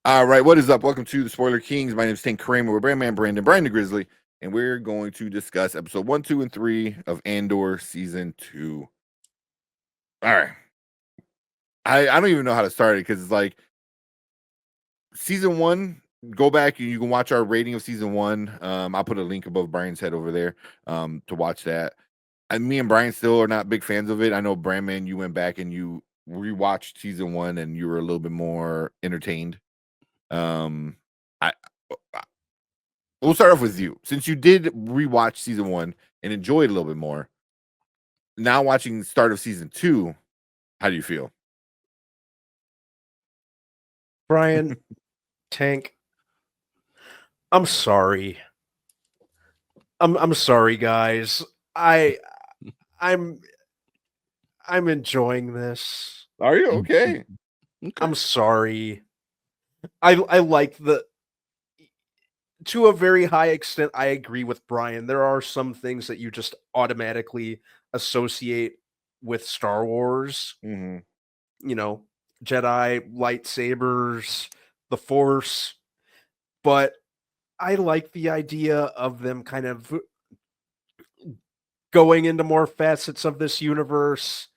All right, what is up? Welcome to the Spoiler Kings. My name is Tank Kramer. We're Brandman Brandon, Brian the Grizzly, and we're going to discuss episode 1, 2, and 3 of Andor season 2. All right. I don't even know how to start it because it's like season 1. Go back and you can watch our rating of season 1. I'll put a link above Brian's head over there to watch that. And me and Brian still are not big fans of it. I know Brandman, you went back and you rewatched season 1 and you were a little bit more entertained. I we'll start off with you. Since you did rewatch season 1 and enjoy it a little bit more, now watching the start of season 2, how do you feel? Brian, Tank, I'm sorry. I'm sorry, guys. I'm enjoying this. Are you okay? I'm sorry. I like to a very high extent. I agree with Brian. There are some things that you just automatically associate with Star Wars. Mm-hmm. You know, Jedi, lightsabers, the Force. But I like the idea of them kind of going into more facets of this universe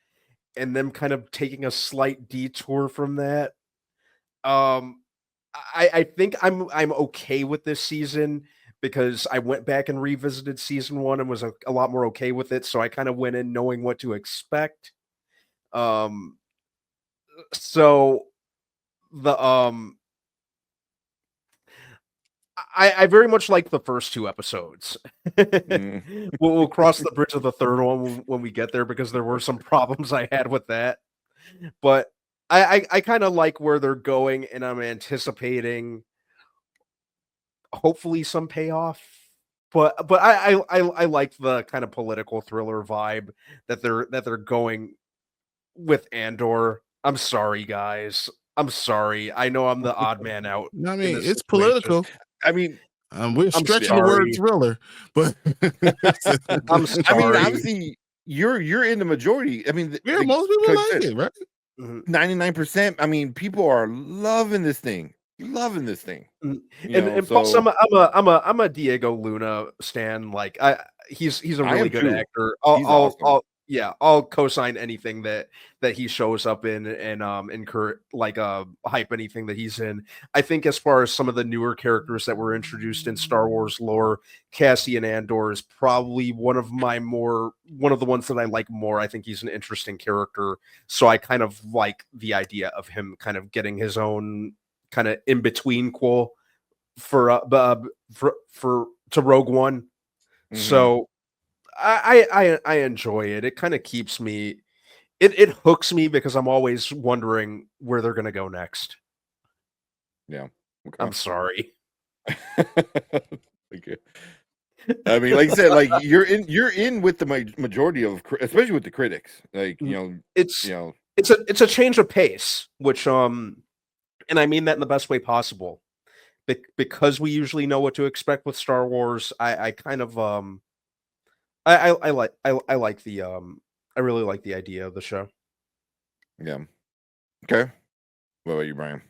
and them kind of taking a slight detour from that. I think I'm okay with this season because I went back and revisited season 1 and was a lot more okay with it. So I kind of went in knowing what to expect. So the I very much like the first 2 episodes. We'll cross the bridge of the third one when we get there because there were some problems I had with that. But I kind of like where they're going, and I'm anticipating hopefully some payoff. But I like the kind of political thriller vibe that they're going with Andor. I'm sorry, guys. I'm sorry. I know I'm the odd man out. I in mean, this it's situation. political. I mean, we're I'm stretching the word sorry. thriller, but I'm sorry. I mean, obviously, you're in the majority. I mean, yeah, most people like said, it, right? 99%. I mean, people are loving this thing. Loving this thing. And plus, I'm a Diego Luna stan. Like he's a I really am good too. actor. He's awesome. I'll co-sign anything that he shows up in and incur like hype anything that he's in. I think as far as some of the newer characters that were introduced in Star Wars lore, Cassian Andor is probably one of the ones that I like more. I think he's an interesting character, so I kind of like the idea of him kind of getting his own kind of in between qual for to Rogue One. Mhm. So I enjoy it. It kind of keeps me. It hooks me because I'm always wondering where they're gonna go next. Yeah. Okay. I'm sorry. Okay. I mean, like you said, like you're in with the majority of, especially with the critics. Like it's a change of pace, which and I mean that in the best way possible. Because we usually know what to expect with Star Wars, I kind of I like the I really like the idea of the show. Yeah. Okay. What about you, Brian?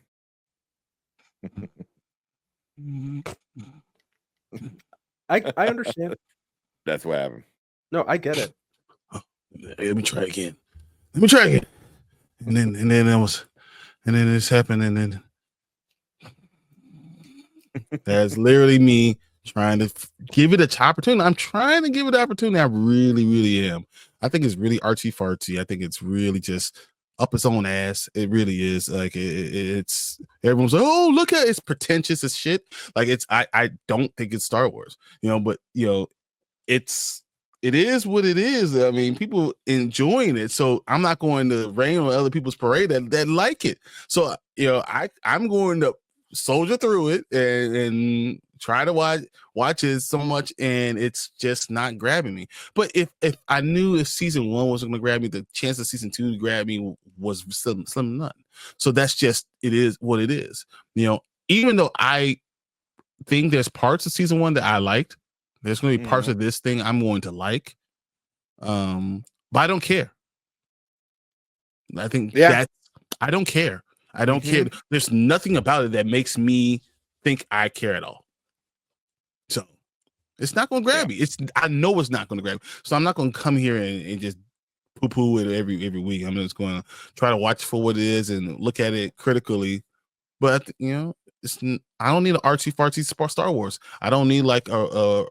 I understand. That's what happened. No, I get it. Let me try again. And then this happened, and then that's literally me trying to give it a opportunity. I'm trying to give it an opportunity. I really, really am. I think it's really artsy fartsy. I think it's really just up its own ass. It really is. Like it's everyone's like, oh, look at it. It's pretentious as shit. Like I don't think it's Star Wars, but it is what it is. I mean, people enjoying it. So I'm not going to rain on other people's parade that like it. So I'm going to soldier through it and try to watch it so much, and it's just not grabbing me. But if I knew if season 1 wasn't going to grab me, the chance of season 2 to grab me was slim to none. So that's just, it is what it is. Even though I think there's parts of season 1 that I liked, there's going to be parts of this thing I'm going to like, but I don't care. I think I don't care. I don't care. There's nothing about it that makes me think I care at all. So it's not going to grab me. I know it's not going to grab me. So I'm not going to come here and just poo-poo it every week. I'm just going to try to watch for what it is and look at it critically. But I don't need an artsy fartsy Star Wars. I don't need like a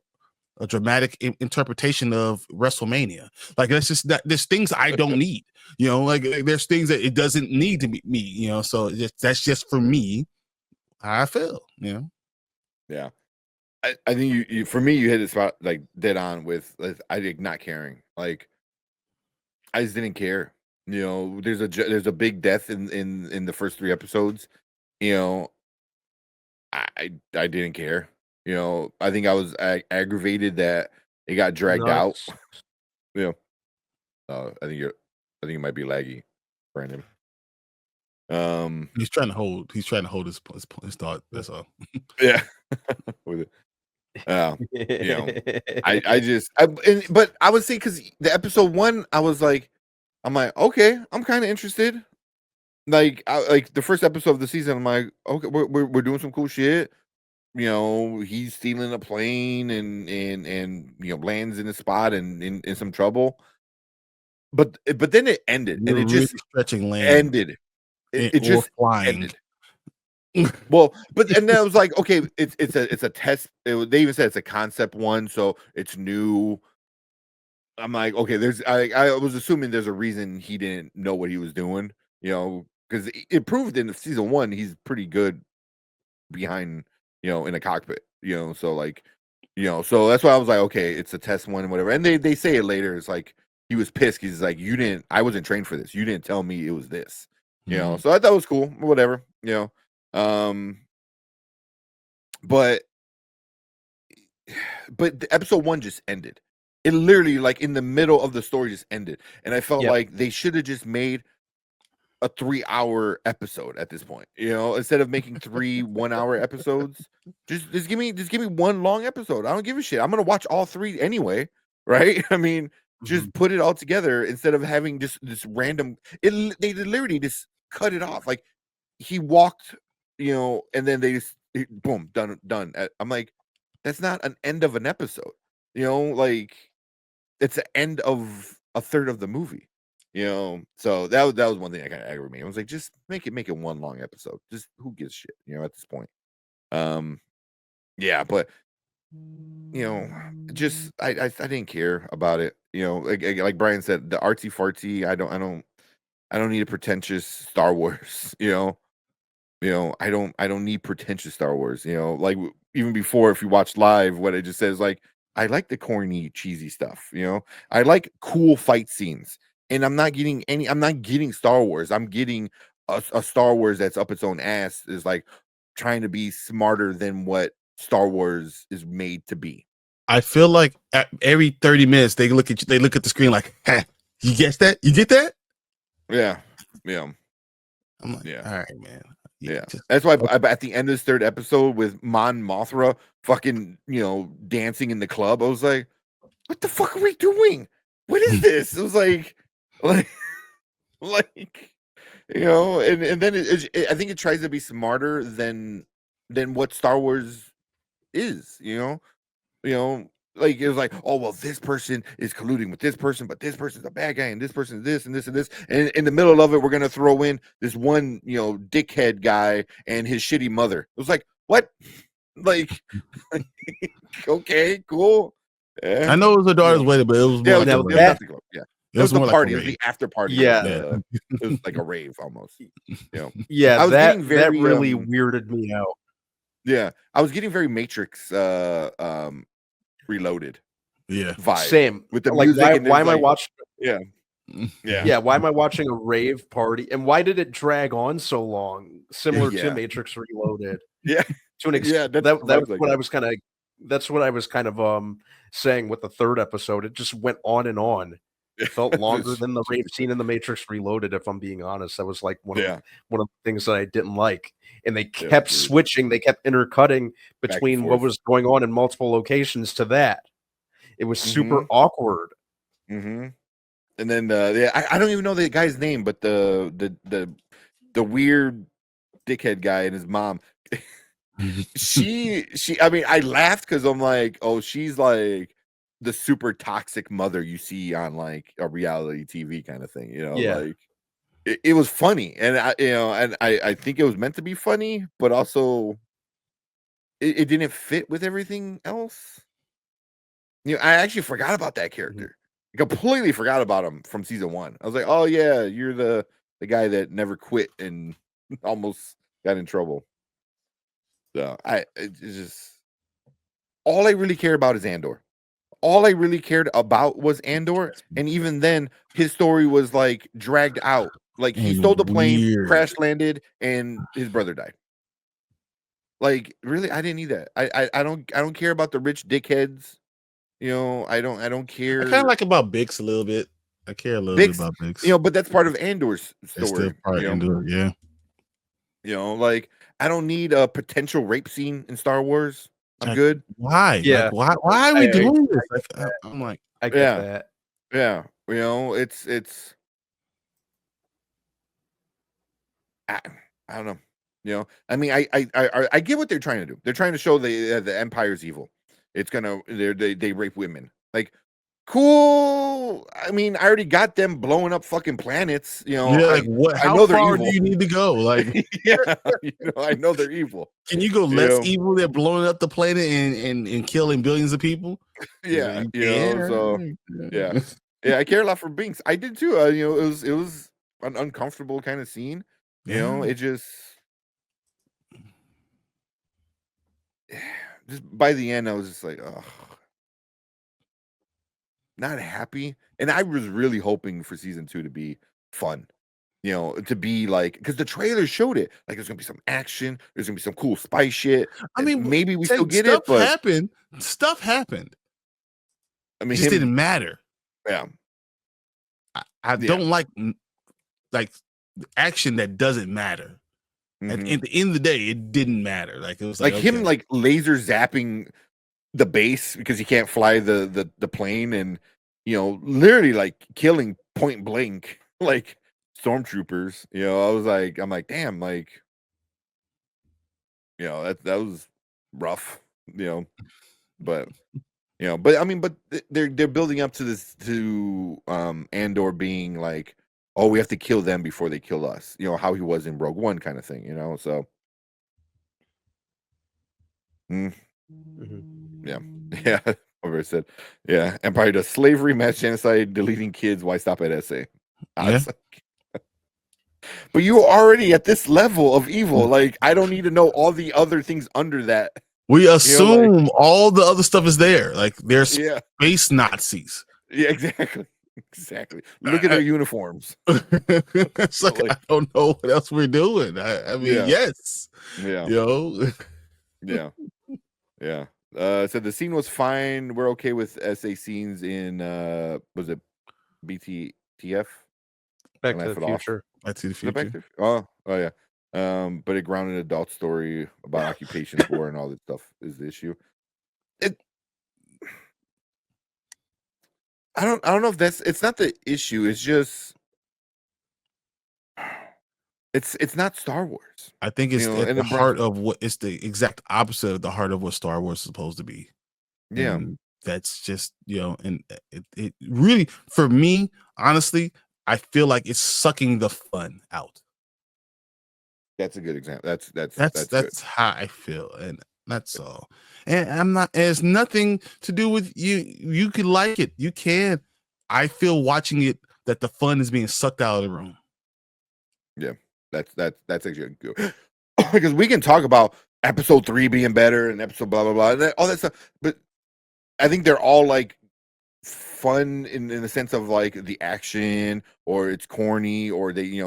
dramatic interpretation of WrestleMania. Like that's just that. There's things I don't need. Like there's things that it doesn't need to be me. So that's just for me how I feel. Yeah. I think you for me, you hit it spot like dead on with I think not caring. Like I just didn't care. There's a big death in the first 3 episodes. I didn't care. I think I was aggravated that it got dragged out. I think it might be laggy, Brandon. He's trying to hold his thought. That's all. Yeah. With it. But I would say because the episode 1, I'm like, okay, I'm kind of interested. Like the first episode of the season, I'm like, okay, we're doing some cool shit. He's stealing a plane and lands in a spot and in some trouble. But then it ended, and it really just stretching land ended. It just flying. ended. Well, and then I was like, okay, it's a test. They even said it's a concept one, so it's new. I'm like, okay, I was assuming there's a reason he didn't know what he was doing, because it proved in season 1 he's pretty good behind, in a cockpit, so like, so that's why I was like, okay, it's a test one and whatever. And they say it later. It's like he was pissed. He's like, I wasn't trained for this. You didn't tell me it was this, so I thought it was cool, whatever, but the episode 1 just ended. It literally, like, in the middle of the story just ended. And I felt like they should have just made a 3-hour episode at this point, instead of making 3 1-hour episodes. Just give me one long episode. I don't give a shit. I'm gonna watch all 3 anyway, right? I mean, just put it all together instead of having just this random. They literally just cut it off. Like he walked, and then they just boom, done. I'm like, that's not an end of an episode, like it's the end of a third of the movie. So that was one thing that kind of aggravated me. I was like, just make it one long episode. Just who gives shit, at this point. Yeah, but just I didn't care about it. Like Brian said, the artsy fartsy. I don't need a pretentious Star Wars. I don't need pretentious Star Wars. Like even before, if you watch live, what it just says, like, I like the corny, cheesy stuff. I like cool fight scenes. And I'm not getting Star Wars. I'm getting a Star Wars that's up its own ass, is like trying to be smarter than what Star Wars is made to be. I feel like at every 30 minutes they look at you, they look at the screen like, you guess that? You get that? Yeah. I'm like, all right, man. Yeah. That's why at the end of this 3rd episode with Mon Mothra fucking, dancing in the club, I was like, what the fuck are we doing? What is this? It was like, and then I think it tries to be smarter than what Star Wars is, like it was like, oh well, this person is colluding with this person, but this person's a bad guy, and this person is this and this and this, and in the middle of it, we're gonna throw in this one, dickhead guy and his shitty mother. It was like, what? Like, okay, cool. I know it was a daughter's wedding, but it was more it was the party. It was the after party. Yeah. It was like a rave almost. Yeah, I was that really weirded me out. Yeah, I was getting very Matrix Reloaded. Yeah, vibe. Same with the like music. why am I watching? Yeah. Why am I watching a rave party? And why did it drag on so long? Similar to Matrix Reloaded. Yeah, to an extent. That's what I was kind of saying with the 3rd episode. It just went on and on. It felt longer than the rave scene in the Matrix Reloaded, if I'm being honest. That was like one of the things that I didn't like. And they kept switching, they kept intercutting between what was going on in multiple locations to that. It was super awkward. And then I don't even know the guy's name, but the weird dickhead guy and his mom. she I mean, I laughed because I'm like, oh, she's like the super toxic mother you see on like a reality TV kind of thing, Yeah. like it was funny, and I think it was meant to be funny, but also it didn't fit with everything else. I actually forgot about that character. I completely forgot about him from season 1. I was like, oh yeah, you're the guy that never quit and almost got in trouble. So it's just all I really care about is Andor. All I really cared about was Andor, and even then, his story was like dragged out. Like he stole the plane, weird. crash landed, and his brother died. Like really, I didn't need that. I don't care about the rich dickheads. I don't care. I kind of like about Bix a little bit. I care a little bit Bix, about Bix. but that's part of Andor's It's still story. part of Andor, yeah. Like I don't need a potential rape scene in Star Wars. I'm Like, good. why? Yeah. Like, why are we doing this? Like, I'm like, I get that. Yeah. It's I don't know. I mean, I get what they're trying to do. They're trying to show the Empire's evil. It's gonna they rape women. Like, cool. I mean, I already got them blowing up fucking planets. yeah, like what? I How know they're far evil. do you need to go? Like, yeah, I know they're evil. can you go less evil than blowing up the planet and killing billions of people? Yeah, Yeah, so yeah, I care a lot for Binks. I did too. It was an uncomfortable kind of scene. It just by the end, I was just like, oh, not happy. And I was really hoping for season 2 to be fun. To be like, because the trailer showed it. Like, there's gonna be some action. There's gonna be some cool spice shit. I mean, maybe we still get it, but stuff happened. I mean, it just didn't matter. Yeah, I don't like action that doesn't matter. Mm-hmm. At the end of the day, it didn't matter. Like, it was like him like laser zapping the base because he can't fly the plane, and literally like killing point blank like stormtroopers. I'm like, damn, like that was rough. But I mean, but they're building up to this, to Andor being like, oh, we have to kill them before they kill us. How he was in Rogue One kind of thing. So yeah. Over said, yeah, Empire does slavery, mass genocide, deleting kids. Why stop at SA? Yeah. But you already at this level of evil. Like, I don't need to know all the other things under that. We assume all the other stuff is there. Like, there's space Nazis. Yeah, exactly. Look at their uniforms. It's like, I don't know what else we're doing. I mean, yes. Yeah. Yeah. So the scene was fine. We're okay with SA scenes in was it BTTF? Back to the Future. Back to the Future. Oh yeah. But it grounded an adult story about occupations war and all that stuff is the issue. I don't know if it's not the issue. It's just it's not Star Wars. I think it's at the heart of what it's the exact opposite of the heart of what Star Wars is supposed to be. Yeah. And that's just, and it really, for me, honestly, I feel like it's sucking the fun out. That's a good example. That's how I feel, and that's all. And I'm not. It's nothing to do with you. You could like it. You can. I feel watching it that the fun is being sucked out of the room. Yeah, that's actually good because we can talk about episode 3 being better and episode blah blah blah and all that stuff, but I think they're all like fun in the sense of like the action, or it's corny, or they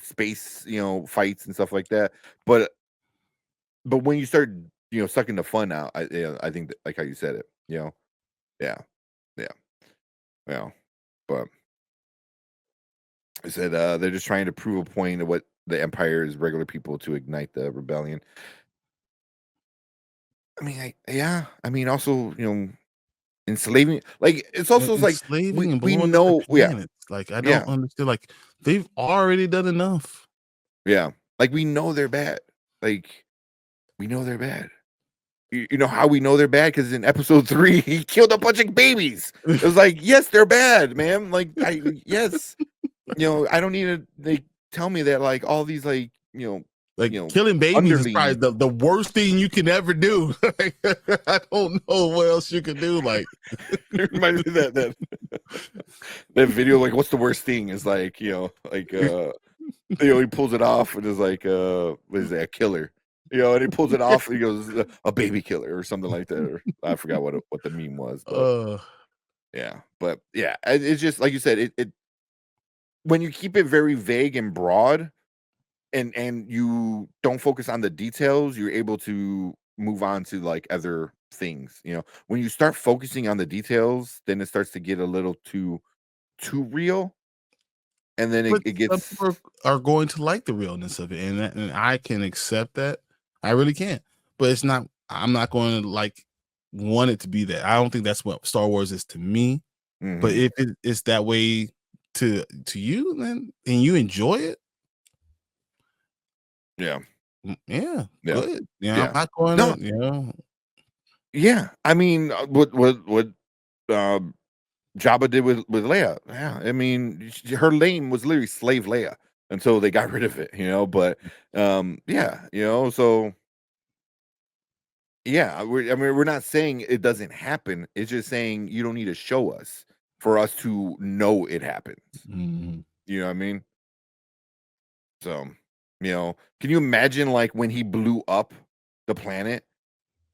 space fights and stuff like that. But when you start sucking the fun out, I think that, like how you said it, yeah. But I said they're just trying to prove a point of what the Empire is regular people to ignite the rebellion. I mean, also enslaving, like it's also like we know, like I don't understand, like they've already done enough. Yeah, Like we know they're bad. Like we know they're bad. You know how we know they're bad? Because in episode 3, he killed a bunch of babies. It was like, yes, they're bad, man. Like, yes, I don't need to like tell me that like all these like like killing babies is probably underlings. the worst thing you can ever do. I don't know what else you can do. Like, It reminds me of that video. Like, what's the worst thing? Is like like he pulls it off and is like what is that, a killer? And he pulls it off and he goes a baby killer or something like that. Or I forgot what the meme was, but yeah, but yeah, it's just like you said. It when you keep it very vague and broad, and you don't focus on the details, you're able to move on to like other things. When you start focusing on the details, then it starts to get a little too real, and then but it some gets people are going to like the realness of it, and I can accept that. I really can, but it's not. I'm not going to like want it to be that. I don't think that's what Star Wars is to me. But if it's that way to you, then and you enjoy it, yeah, good. Yeah. I'm not going No. to, Yeah, I mean, what Jabba did with Leia. Yeah, I mean, her name was literally Slave Leia until they got rid of it. But yeah, so yeah, we're not saying it doesn't happen. It's just saying you don't need to show us for us to know it happens. Mhm. You know what I mean? So, can you imagine like when he blew up the planet?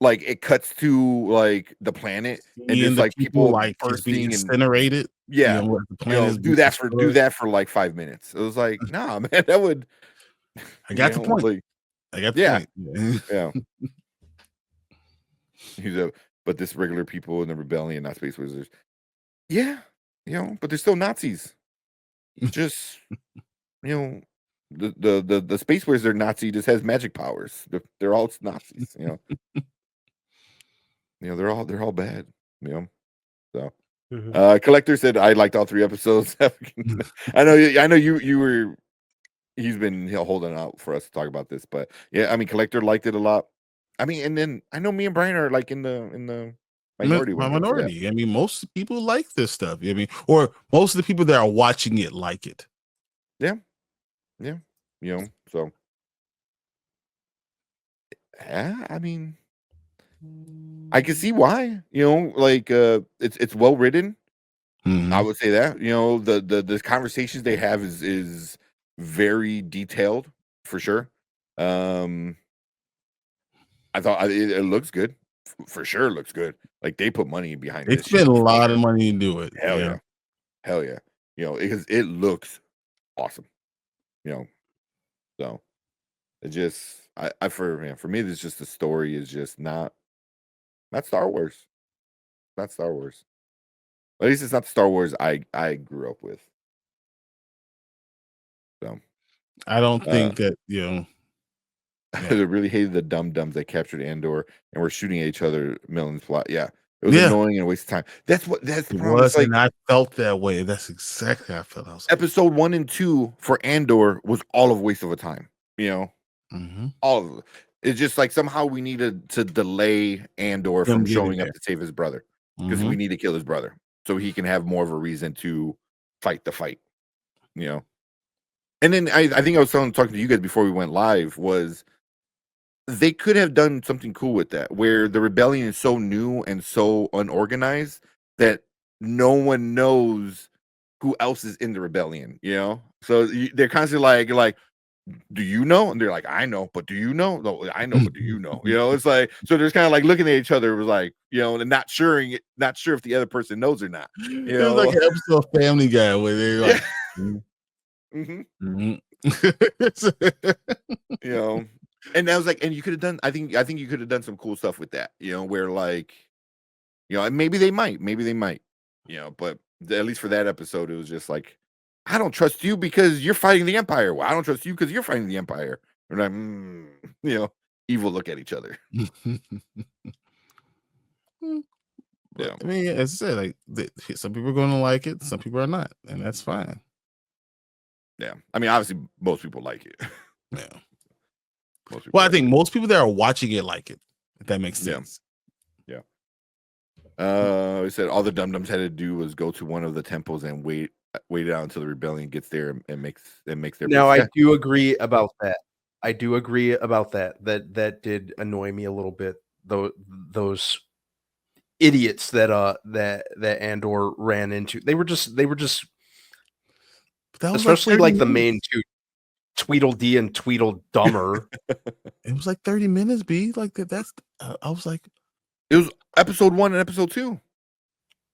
Like it cuts to like the planet and Seeing just the like people people like just being bursting and incinerated. yeah, What the planet is do being that destroyed. for like 5 minutes. It was like, nah, man, that would I got the point. like I got the yeah, point. yeah. He's but this regular people in the rebellion, not space wizards. Yeah, but they're still Nazis. Just the space wizard Nazi just has magic powers. They're all Nazis. They're all bad. So. Collector said I liked all 3 episodes. I know you were. He's been holding out for us to talk about this, but yeah, I mean, Collector liked it a lot. I mean, and then I know me and Brian are like in the minority when My it comes to that. minority. I mean, most people like this stuff. I mean, or most of the people that are watching it like it. Yeah, so yeah, I mean, I can see why. Like it's well written. I would say that. The conversations they have is very detailed for sure. I thought it looks good. For sure looks good. Like they put money behind They this shit spend a for lot of sure. money to do it. Hell yeah. Hell yeah. Because it looks awesome. So it just for me, this just the story is just not Star Wars. Not Star Wars. At least it's not the Star Wars I grew up with. So I don't think that I really hated the dum-dums that captured Andor and were shooting at each other millions plot. Yeah. It was Yeah. annoying and a waste of time. That's the It problem. was, It's like and I felt that way. That's exactly how I felt. I was like, episode 1 and 2 for Andor was all of waste of a time. All of it. It's just like somehow we needed to delay Andor Him from getting showing up there. to save his brother because we need to kill his brother so he can have more of a reason to fight the fight. And then I think I was talking to you guys before we went live was they could have done something cool with that where the rebellion is so new and so unorganized that no one knows who else is in the rebellion, so they're constantly like do you know? And they're like, I know, but do you know? No, I know, but do you know? It's like so there's kind of like looking at each other, it was like, and not sure if the other person knows or not. It was like an episode of Family Guy where they're like, and I was like, and you could have done. I think you could have done some cool stuff with that. Where like, and maybe they might, but at least for that episode, it was just like, I don't trust you because you're fighting the Empire. Well, I don't trust you because you're fighting the Empire. And I'm, evil look at each other. Yeah. I mean, as I said, like some people are going to like it, some people are not, and that's fine. Yeah, I mean, obviously, most people like it. Yeah, Most people Well, I like think it. most people that are watching it like it. If that makes Yeah. sense. It said all the dum-dums had to do was go to one of the temples and wait it out until the rebellion gets there and makes their Now, base. I Yeah. do agree about that. I do agree about that. That did annoy me a little bit. Those idiots that Andor ran into. They were just But that was like especially 30 like the main minutes. two, Tweedledee and Tweedledummer. It was like 30 minutes, B. Like that's I was like, It was episode 1 and episode 2.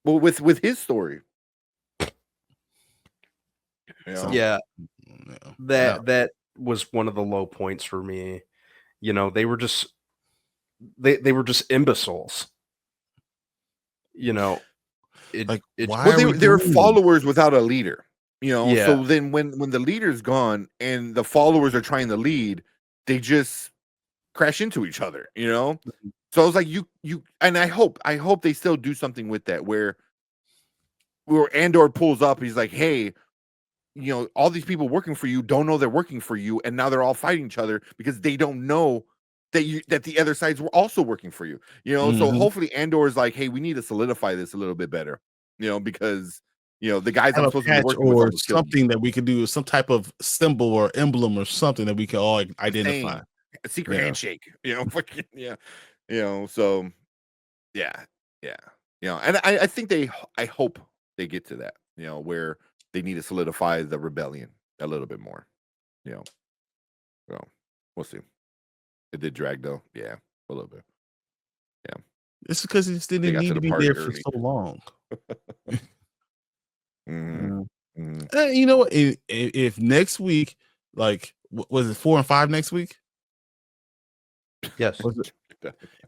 Well, with his story. You know? Yeah, no. that was one of the low points for me. You know, they were just they were just imbeciles. You know, Like, it why Well, are we they were doing this? followers without a leader. You know, Yeah. so then when the leader's gone and the followers are trying to lead, they just crash into each other, you know? So I was like, you and I hope they still do something with that where Andor pulls up, he's like, hey, you know, all these people working for you don't know they're working for you, and now they're all fighting each other because they don't know that the other sides were also working for you. You know, so Mhm. hopefully Andor is like, hey, we need to solidify this a little bit better. You know, because the guys Have I'm a supposed to be patch working with or almost killed me. something that we could do, some type of symbol or emblem or something that we can all identify. Saying, a secret Yeah. handshake. You know, fucking yeah. You know, so yeah, yeah. You know, and I think I hope they get to that. You know, where they need to solidify the rebellion a little bit more. You know, so we'll see. It did drag though, yeah, a little bit. It's because it just They didn't got to need the to be party there for early. so long. Mhm, Yeah. mhm. You know what? If next week, like, was it 4 and 5 next week? Yes. Was it?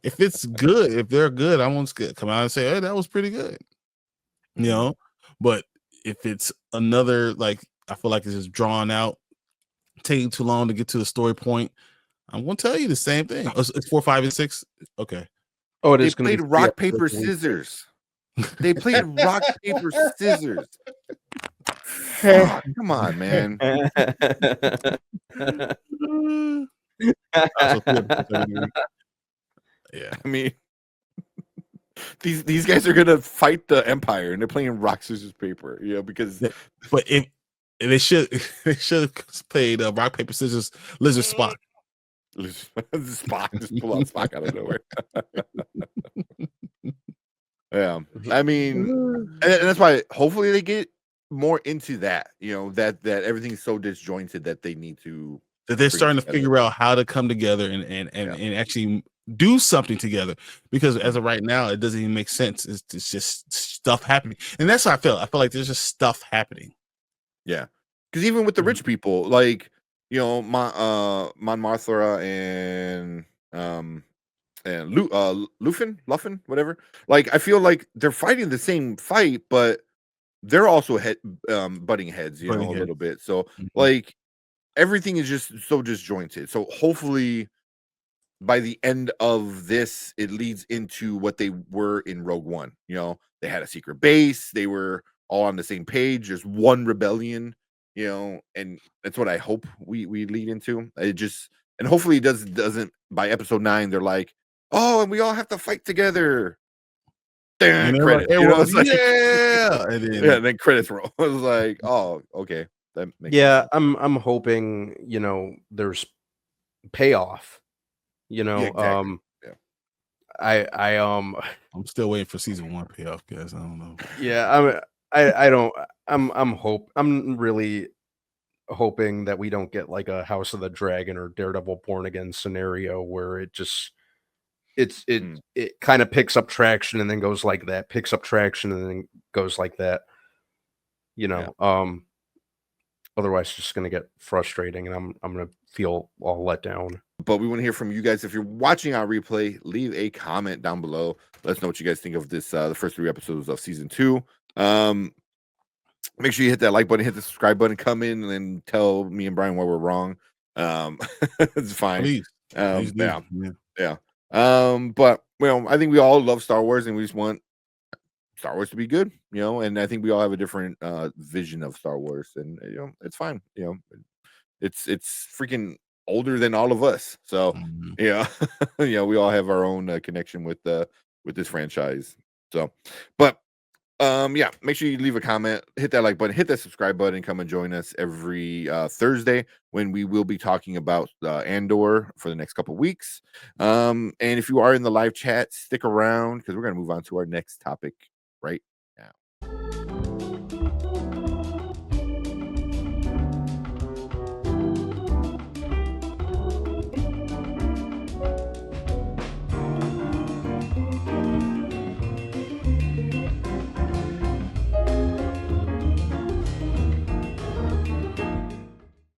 If it's good, if they're good, I won't come out and say, "Hey, that was pretty good." You Mhm. know, but if it's another, like, I feel like it's just drawn out, taking too long to get to the story point, I'm gonna tell you the same thing. It's 4, 5, and 6. Okay. Oh, it They is going to played be 3 rock, episodes paper, a week. scissors. They played rock, paper, scissors. Fuck, come on, man. Also 2 episodes every week. Yeah. I mean, these guys are gonna fight the Empire, and they're playing rock, scissors, paper. You know, because But if they should they should have played rock, paper, scissors, lizard Spock. Spock just pull out Spock out of nowhere. Yeah, I mean, and that's why hopefully they get more into that. You know, that everything's so disjointed that they need to That they're bring it starting to together. figure out how to come together and actually do something together. Because as of right now, it doesn't even make sense. It's just stuff happening, and that's how I feel. I feel like there's just stuff happening. Yeah, because even with the rich people, like Mon Mothra and Luffin, whatever. Like I feel like they're fighting the same fight, but they're also butting heads, Butting a heads. little bit. So Mhm. like everything is just so disjointed. So hopefully by the end of this, it leads into what they were in Rogue One. You know, they had a secret base, they were all on the same page, there's one rebellion, and that's what I hope we lead into. It just and hopefully it doesn't by episode 9, they're like, oh, and we all have to fight together. And Damn they're like, credit. everyone's It's like yeah, and yeah, then and then credits roll. I was like, oh, okay. That makes Yeah, sense. I'm hoping, there's payoff, Yeah, exactly. Yeah. I'm still waiting for season 1 payoff, guys. I don't know. Yeah, I'm really hoping that we don't get like a House of the Dragon or Daredevil Born Again scenario where Mm. it kind of picks up traction and then goes like that, picks up traction and then goes like that. Otherwise it's just gonna get frustrating and I'm gonna feel all let down. But we want to hear from you guys. If you're watching our replay, leave a comment down below. Let us know what you guys think of this, the first 3 episodes of season 2. Make sure you hit that like button, hit the subscribe button, come in and tell me and Brian why we're wrong. It's fine. Please do. Yeah. But I think we all love Star Wars and we just want Star Wars to be good, and I think we all have a different vision of Star Wars, and it's fine. It's freaking older than all of us. So Mhm. yeah, yeah, we all have our own connection with this franchise. So, but yeah, make sure you leave a comment, hit that like button, hit that subscribe button, come and join us every Thursday when we will be talking about Andor for the next couple weeks. And if you are in the live chat, stick around because we're going to move on to our next topic right now.